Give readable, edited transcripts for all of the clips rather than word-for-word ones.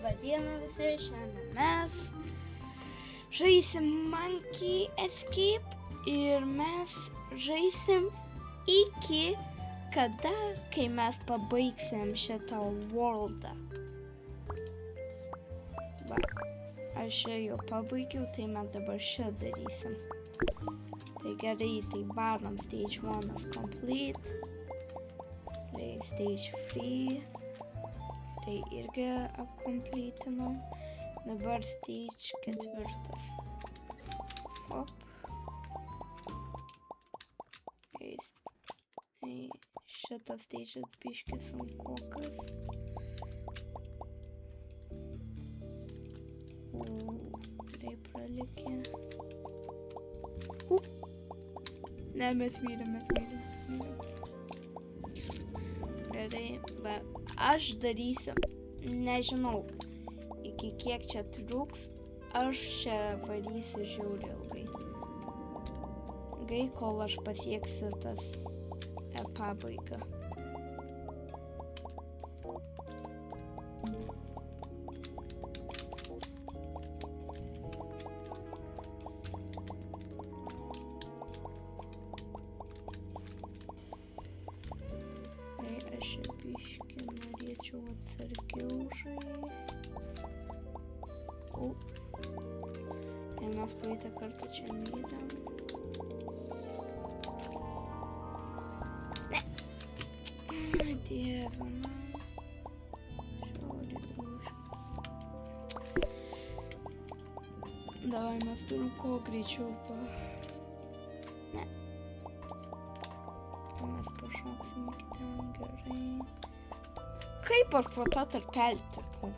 Labadiena visi, šiandien mes žaisim Monkey Escape ir mes žaisim iki kada, kai mes pabaigsim šitą worldą. Va, aš jau pabaigiau, tai mes dabar šitą darysim. Tai gerai, tai varom stage 1 complete, tai stage 3. Tai irgi apkomplytinom. Dabar stage 4. Op. Šitas stage biški sunkokas. Tai pralikė. Ne, mes mylim. Gerai, bet aš darysiu, nežinau, iki kiek čia truks, aš čia varysiu žiauriai ilgai, kol aš pasieksiu tas pabaigą. Aš biškį norėčiau atsargiau žaisti. Tai mes praeitą kartą čia mylėm. Ne! Dieve, man. Davai, mes turim kuo greičiau Ne. Mes pašoksim iki ten gerai. Kaip aš pro tą tarpelį tapau?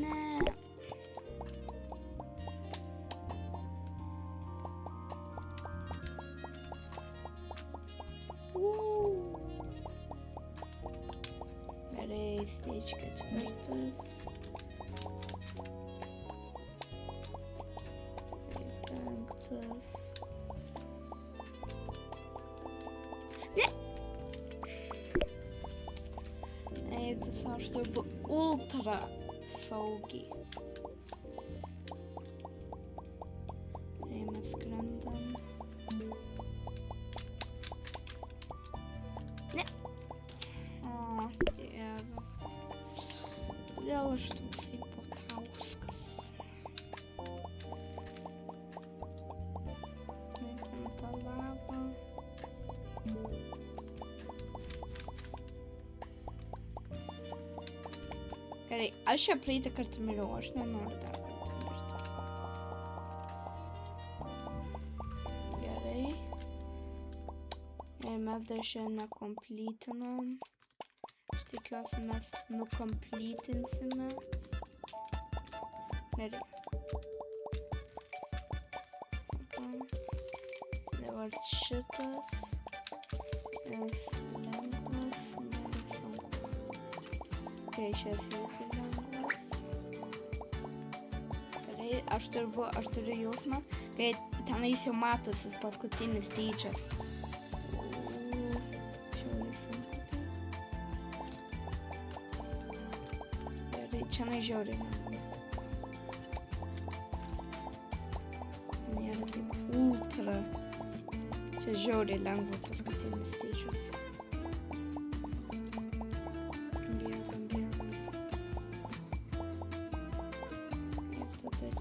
Ne. Gerai, stage 4. Aš turiu ultra saugiai. Mes skrendam. Ne. Dieve. Kodėl aš toksai Potauskas? Ten ta lava. Gerai, aš čia praeitą kartą miriau, aš nenoriu dar kartą mirti. Gerai. Ir mes dar šiandien nekomplytinom. Aš tikiuosi, mes nukomplytinsime. Gerai. Dabar šitas. Lengvas, nesunku. Tai šias jau lengvas. Gerai, aš turiu jausmą, kai tenais jau matosi paskutinis stage'as. Gerai, čia nežiauriai lengva. Nėra taip ultra. Čia žiauriai lengva paskutinis stage'as.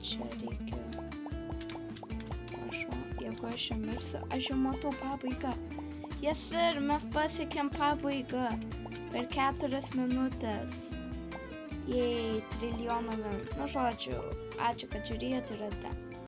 Čia reikia jeigu aš čia mirsiu, aš jau matau pabaigą. Yes sir, mes pasiekėm pabaigą per 4 minutės. Jei, trilijoną minutų. Nu žodžiu, ačiū, kad žiūrėjote ir